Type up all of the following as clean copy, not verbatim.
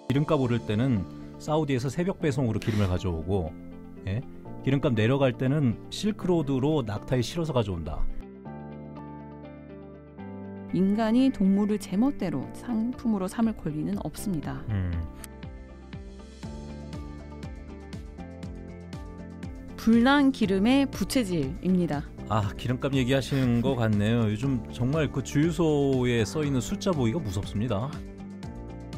기름값 오를 때는 사우디에서 새벽 배송으로 기름을 가져오고, 예? 기름값 내려갈 때는 실크로드로 낙타에 실어서 가져온다. 인간이 동물을 제멋대로 상품으로 삼을 권리는 없습니다. 불난 기름의 부채질입니다. 아, 기름값 얘기하시는 것 같네요. 요즘 정말 그 주유소에 써있는 숫자 보기가 무섭습니다.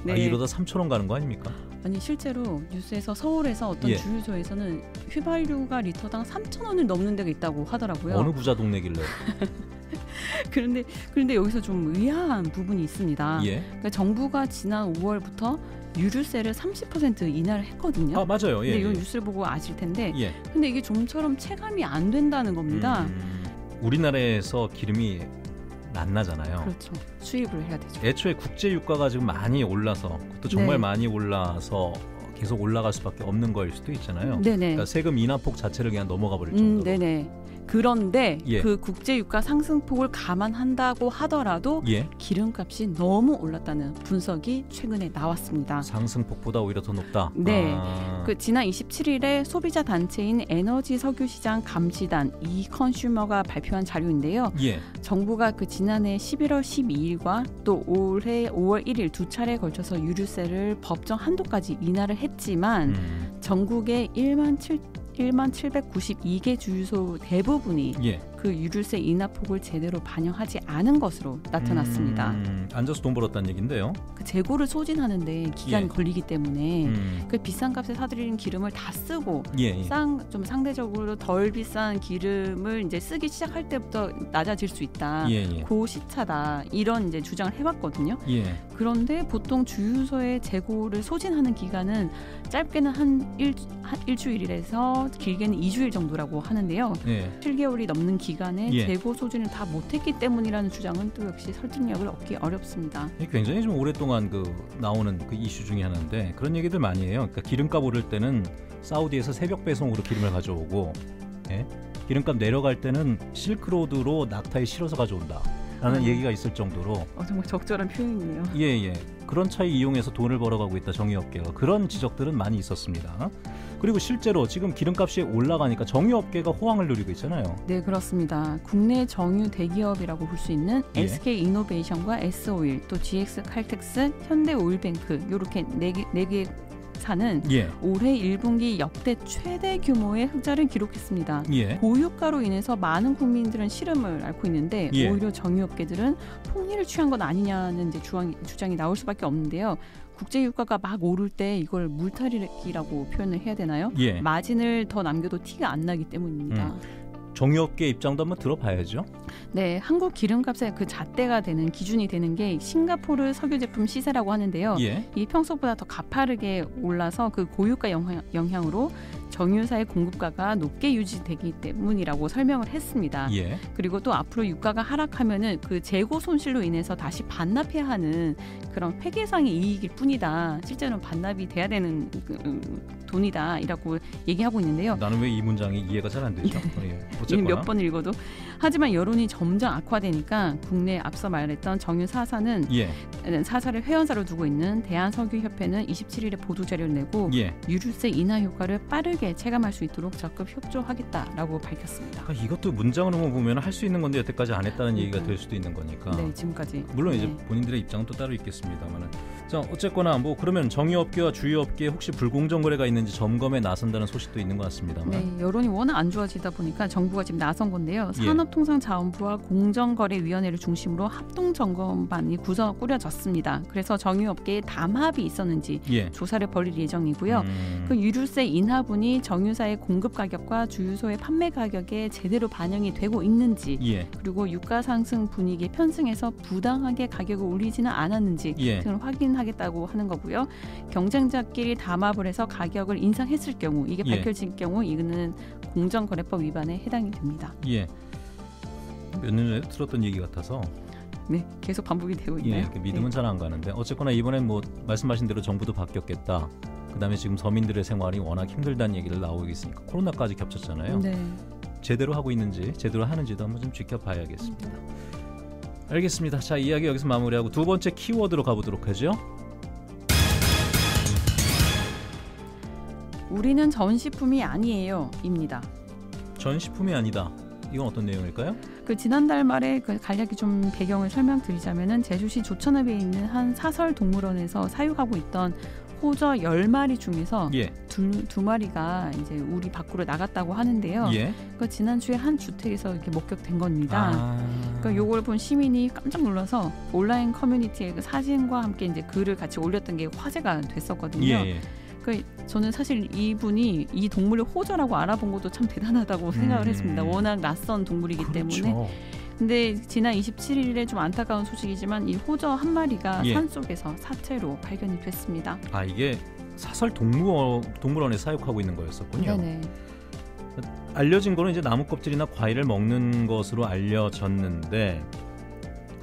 네. 아, 이러다 3,000원 가는 거 아닙니까? 아니 실제로 뉴스에서 서울에서 어떤 예. 주유소에서는 휘발유가 리터당 3,000원을 넘는 데가 있다고 하더라고요. 어느 부자 동네길래? 그런데 여기서 좀 의아한 부분이 있습니다. 예. 그러니까 정부가 지난 5월부터 유류세를 30% 인하를 했거든요. 아, 맞아요. 예. 근데 이건 예. 뉴스를 보고 아실 텐데, 예. 근데 이게 좀처럼 체감이 안 된다는 겁니다. 우리나라에서 기름이 낫나잖아요. 그렇죠. 수입을 해야 되죠. 애초에 국제 유가가 지금 많이 올라서, 그것도 정말 네. 많이 올라서 계속 올라갈 수밖에 없는 거일 수도 있잖아요. 네네. 그러니까 세금 인하폭 자체를 그냥 넘어가 버릴 정도로. 네네. 그런데 예. 그 국제유가 상승폭을 감안한다고 하더라도 예. 기름값이 너무 올랐다는 분석이 최근에 나왔습니다. 상승폭보다 오히려 더 높다. 네. 아. 그 지난 27일에 소비자 단체인 에너지 석유시장 감시단 이컨슈머가 발표한 자료인데요. 예. 정부가 그 지난해 11월 12일과 또 올해 5월 1일 두 차례에 걸쳐서 유류세를 법정 한도까지 인하를 했지만 전국의 1만 792개 주유소 대부분이 예. 그 유류세 인하폭을 제대로 반영하지 않은 것으로 나타났습니다. 앉아서 돈 벌었다는 얘긴데요. 그 재고를 소진하는데 기간이 예. 걸리기 때문에 그 비싼 값에 사들이는 기름을 다 쓰고 예. 예. 좀 상대적으로 덜 비싼 기름을 이제 쓰기 시작할 때부터 낮아질 수 있다. 예. 예. 그 시차다. 이런 이제 주장을 해왔거든요. 예. 그런데 보통 주유소의 재고를 소진하는 기간은 짧게는 한 일주일에서 길게는 2주일 정도라고 하는데요. 예. 7개월이 넘는 기간에 예. 재고 소진을 다 못했기 때문이라는 주장은 또 역시 설득력을 얻기 어렵습니다. 굉장히 좀 오랫동안 나오는 그 이슈 중에 하나인데 그런 얘기들 많이 해요. 그러니까 기름값 오를 때는 사우디에서 새벽 배송으로 기름을 가져오고, 예? 기름값 내려갈 때는 실크로드로 낙타에 실어서 가져온다 라는 얘기가 있을 정도로 정말 적절한 표현이네요. 예. 그런 차이 이용해서 돈을 벌어가고 있다, 정유업계가. 그런 지적들은 많이 있었습니다. 그리고 실제로 지금 기름값이 올라가니까 정유업계가 호황을 누리고 있잖아요. 네, 그렇습니다. 국내 정유 대기업이라고 볼 수 있는 예. SK이노베이션과 S오일, 또 GX칼텍스, 현대오일뱅크 이렇게 네 개 사는 예. 올해 1분기 역대 최대 규모의 흑자를 기록했습니다. 예. 고유가로 인해서 많은 국민들은 시름을 앓고 있는데 예. 오히려 정유업계들은 폭리를 취한 건 아니냐는 이제 주장이 나올 수밖에 없는데요. 국제유가가 막 오를 때 이걸 물타기라고 표현을 해야 되나요? 예. 마진을 더 남겨도 티가 안 나기 때문입니다. 정유업계 입장도 한번 들어봐야죠. 네, 한국 기름값의 그 잣대가 되는 기준이 되는 게 싱가포르 석유 제품 시세라고 하는데요. 예. 이 평소보다 더 가파르게 올라서 그 고유가 영향으로 정유사의 공급가가 높게 유지되기 때문이라고 설명을 했습니다. 예. 그리고 또 앞으로 유가가 하락하면은 그 재고 손실로 인해서 다시 반납해야 하는 그런 회계상의 이익일 뿐이다. 실제로는 반납이 돼야 되는 돈이다라고 얘기하고 있는데요. 나는 왜 이 문장이 이해가 잘 안 되죠? 예. 어쨌거나 몇 번 읽어도. 하지만 여론이 점점 악화되니까 국내 앞서 말했던 정유 사사는 예. 사사를 회원사로 두고 있는 대한석유협회는 27일에 보도자료를 내고 예. 유류세 인하 효과를 빠르게 체감할 수 있도록 적극 협조하겠다라고 밝혔습니다. 그러니까 이것도 문장으로만 보면 할 수 있는 건데 여태까지 안 했다는 얘기가 될 수도 있는 거니까. 네, 지금까지. 물론 네. 이제 본인들의 입장은 또 따로 있겠습니다만은. 자, 어쨌거나 뭐 그러면 정유업계와 주유업계에 혹시 불공정 거래가 있는지 점검에 나선다는 소식도 있는 것 같습니다만. 네, 여론이 워낙 안 좋아지다 보니까 정부가 지금 나선 건데요. 예. 산업통상자원부와 공정거래위원회를 중심으로 합동점검반이 꾸려졌습니다. 그래서 정유업계에 담합이 있었는지 예. 조사를 벌일 예정이고요. 그 유류세 인하분이 정유사의 공급 가격과 주유소의 판매 가격에 제대로 반영이 되고 있는지, 예. 그리고 유가 상승 분위기에 편승해서 부당하게 가격을 올리지는 않았는지 예. 등을 확인하겠다고 하는 거고요. 경쟁자끼리 담합을 해서 가격을 인상했을 경우, 이게 예. 밝혀질 경우 이거는 공정거래법 위반에 해당이 됩니다. 예. 몇 년 전에 들었던 얘기 같아서 네, 계속 반복이 되고 있나요? 예, 믿음은 잘 안 가는데 어쨌거나 이번엔 뭐 말씀하신 대로 정부도 바뀌었겠다. 그다음에 지금 서민들의 생활이 워낙 힘들다는 얘기를 나오고 있으니까 코로나까지 겹쳤잖아요. 네. 제대로 하고 있는지 제대로 하는지도 한번 좀 지켜봐야겠습니다. 알겠습니다. 자, 이야기 여기서 마무리하고 두 번째 키워드로 가보도록 하죠. 우리는 전시품이 아니에요 입니다. 전시품이 아니다. 이건 어떤 내용일까요? 그 지난달 말에 그 간략히 좀 배경을 설명드리자면은 제주시 조천읍에 있는 한 사설 동물원에서 사육하고 있던 호저 10마리 중에서 예. 두 마리가 이제 우리 밖으로 나갔다고 하는데요. 예. 그러니까 지난주에 한 주택에서 이렇게 목격된 겁니다. 그러니까 요걸 본 시민이 깜짝 놀라서 온라인 커뮤니티에 그 사진과 함께 이제 글을 같이 올렸던 게 화제가 됐었거든요. 예. 그러니까 저는 사실 이분이 이 동물을 호저라고 알아본 것도 참 대단하다고 생각을 했습니다. 워낙 낯선 동물이기 그렇죠. 때문에. 근데 지난 27일에 좀 안타까운 소식이지만 이 호저 한 마리가 예. 산속에서 사체로 발견이 됐습니다. 아, 이게 사설 동물원에 사육하고 있는 거였었군요. 네네. 알려진 거는 이제 나무 껍질이나 과일을 먹는 것으로 알려졌는데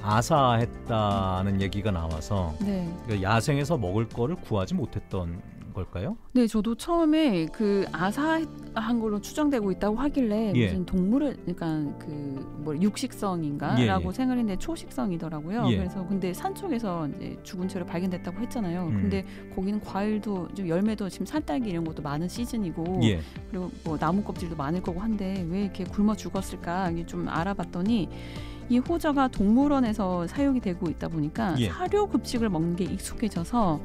아사했다는 얘기가 나와서 네. 야생에서 먹을 거를 구하지 못했던 걸까요? 네, 저도 처음에 그 아사한 걸로 추정되고 있다고 하길래 예. 무슨 동물을 그러니까 그 뭐 육식성인가라고 예. 생각했는데 초식성이더라고요. 예. 그래서 근데 산 쪽에서 이제 죽은 채로 발견됐다고 했잖아요. 근데 거기는 과일도 좀 열매도 지금 산딸기 이런 것도 많은 시즌이고 예. 그리고 뭐 나무 껍질도 많을 거고 한데 왜 이렇게 굶어 죽었을까 이게 좀 알아봤더니 이 호저가 동물원에서 사육이 되고 있다 보니까 예. 사료 급식을 먹는 게 익숙해져서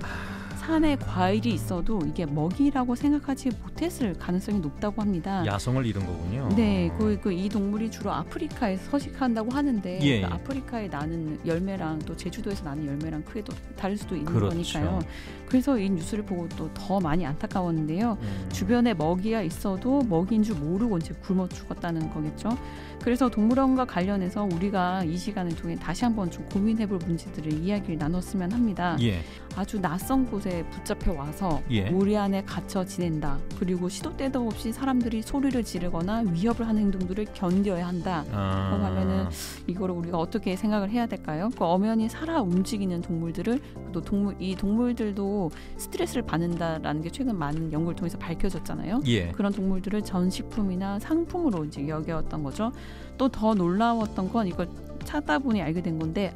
산에 과일이 있어도 이게 먹이라고 생각하지 못했을 가능성이 높다고 합니다. 야성을 잃은 거군요. 네, 이 동물이 주로 아프리카에서 서식한다고 하는데 예, 그 예. 아프리카에 나는 열매랑 또 제주도에서 나는 열매랑 크게 또 다를 수도 있는 그렇죠. 거니까요. 그래서 이 뉴스를 보고 또 더 많이 안타까웠는데요. 주변에 먹이가 있어도 먹이인 줄 모르고 이제 굶어 죽었다는 거겠죠. 그래서 동물원과 관련해서 우리가 이 시간을 통해 다시 한번 좀 고민해볼 문제들을 이야기를 나눴으면 합니다. 예. 아주 낯선 곳에 붙잡혀 와서 예. 우리 안에 갇혀 지낸다. 그리고 시도 때도 없이 사람들이 소리를 지르거나 위협을 하는 행동들을 견뎌야 한다. 그러고 하면은 이거를 우리가 어떻게 생각을 해야 될까요? 그 엄연히 살아 움직이는 동물들을 또 이 동물들도 스트레스를 받는다라는 게 최근 많은 연구를 통해서 밝혀졌잖아요. 예. 그런 동물들을 전식품이나 상품으로 이제 여겨왔던 거죠. 또 더 놀라웠던 건 이걸 찾다 보니 알게 된 건데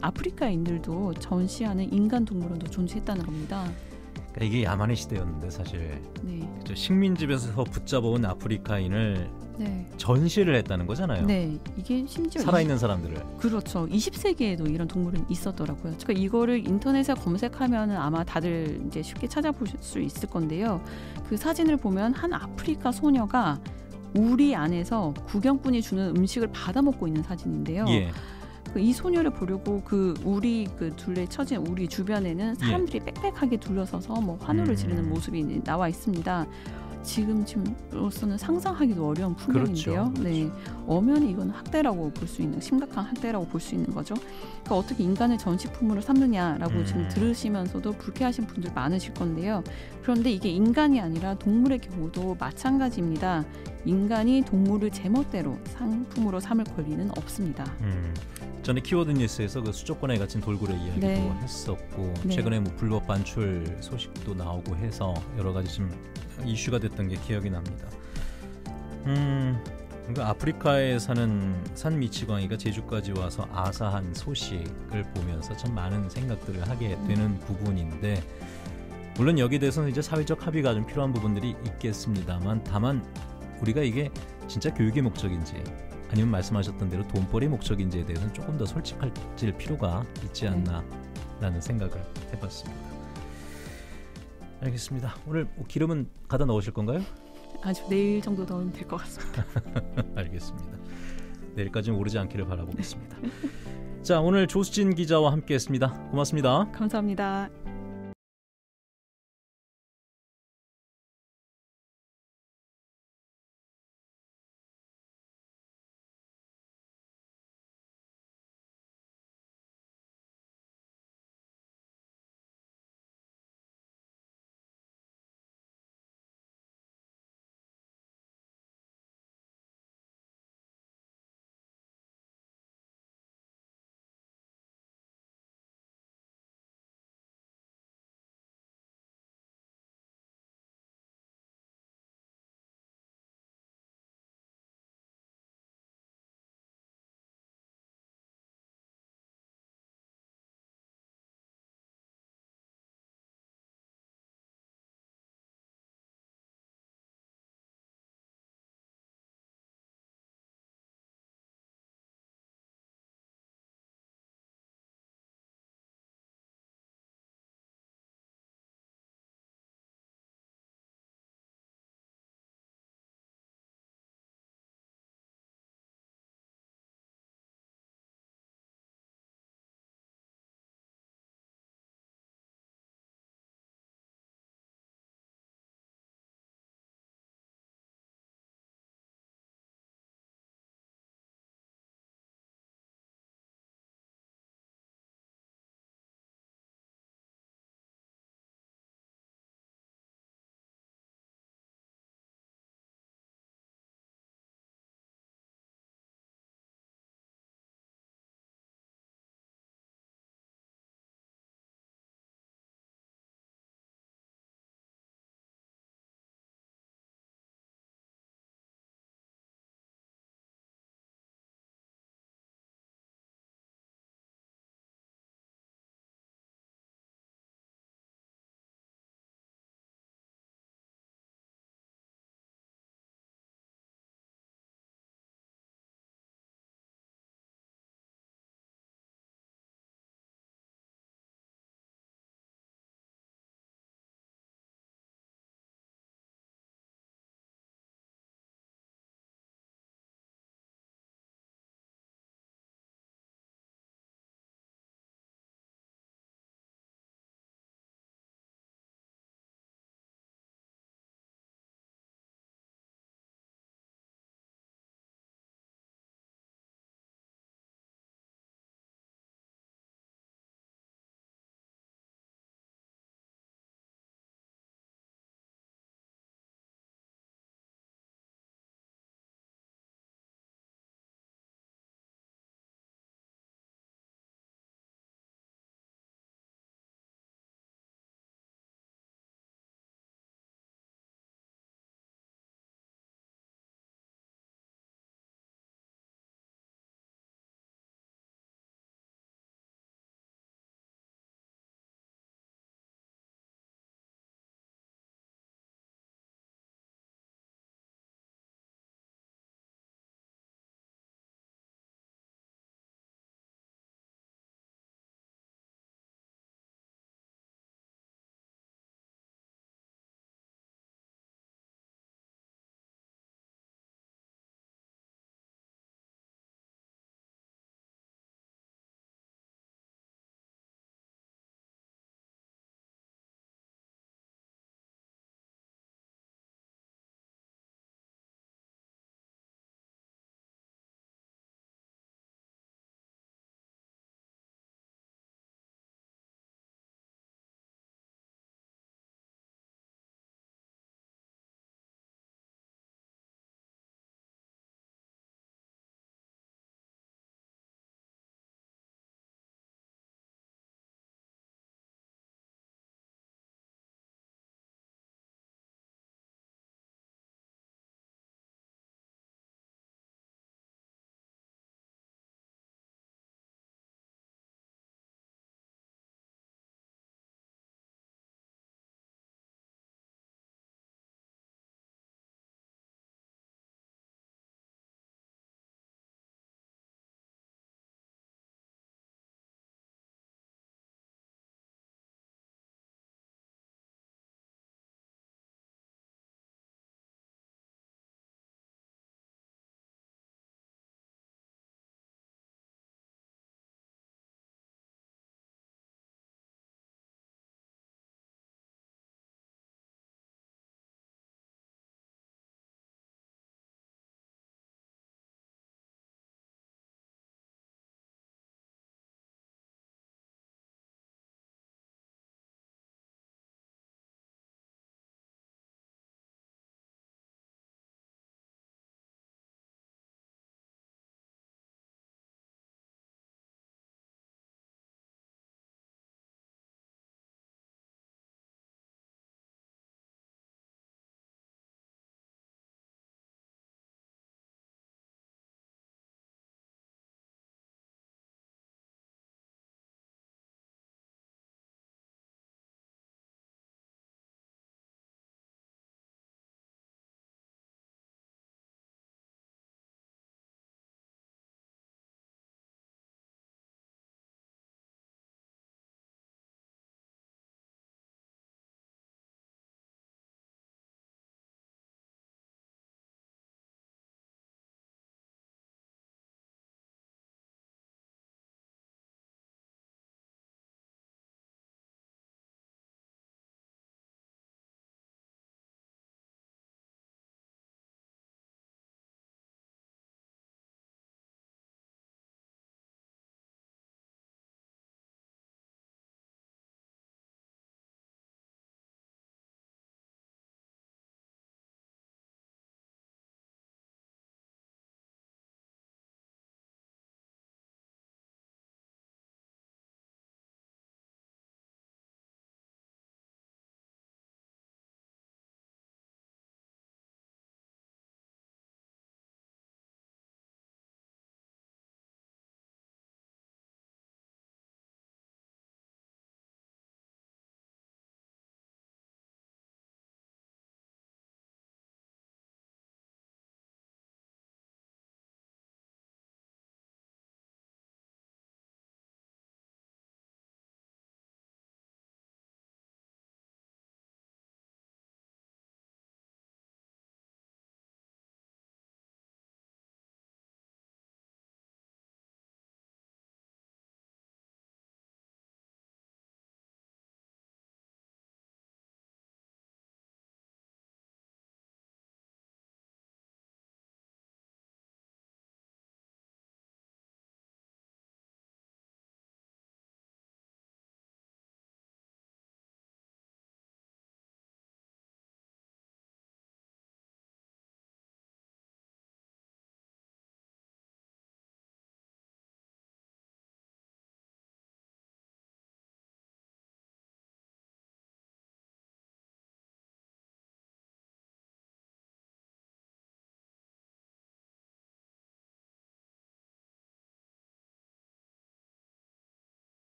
아프리카인들도 전시하는 인간 동물원도 존재했다는 겁니다. 그러니까 이게 야만의 시대였는데 사실 네. 식민지에서 붙잡아온 아프리카인을 네. 전시를 했다는 거잖아요. 네. 이게 심지어 살아있는 사람들을. 그렇죠. 20세기에도 이런 동물은 있었더라고요. 그러니까 이거를 인터넷에 검색하면 아마 다들 이제 쉽게 찾아보실 수 있을 건데요. 그 사진을 보면 한 아프리카 소녀가 우리 안에서 구경꾼이 주는 음식을 받아 먹고 있는 사진인데요. 예. 이 소녀를 보려고 그 우리 그 둘레 처진 우리 주변에는 사람들이 빽빽하게 둘러서서 뭐 환호를 지르는 모습이 나와 있습니다. 지금으로서는 상상하기도 어려운 풍경인데요. 그렇죠. 네, 엄연히 이건 학대라고 볼 수 있는 심각한 학대라고 볼 수 있는 거죠. 그러니까 어떻게 인간을 전시품으로 삼느냐라고 지금 들으시면서도 불쾌하신 분들 많으실 건데요. 그런데 이게 인간이 아니라 동물의 경우도 마찬가지입니다. 인간이 동물을 제멋대로 상품으로 삼을 권리는 없습니다. 전에 키워드 뉴스에서 그 수족관에 갇힌 돌고래 이야기도 네. 했었고 네. 최근에 뭐 불법 반출 소식도 나오고 해서 여러 가지 좀 이슈가 됐던 게 기억이 납니다. 그러니까 아프리카에 사는 산 미치광이가 제주까지 와서 아사한 소식을 보면서 참 많은 생각들을 하게 되는 부분인데 물론 여기에 대해서는 이제 사회적 합의가 좀 필요한 부분들이 있겠습니다만 다만 우리가 이게 진짜 교육의 목적인지 아니면 말씀하셨던 대로 돈벌이 목적인지에 대해서는 조금 더 솔직해질 필요가 있지 않나라는 생각을 해봤습니다. 알겠습니다. 오늘 기름은 가다 넣으실 건가요? 아주 내일 정도 넣으면 될 것 같습니다. 알겠습니다. 내일까지는 오르지 않기를 바라보겠습니다. 자, 오늘 조수진 기자와 함께했습니다. 고맙습니다. 감사합니다.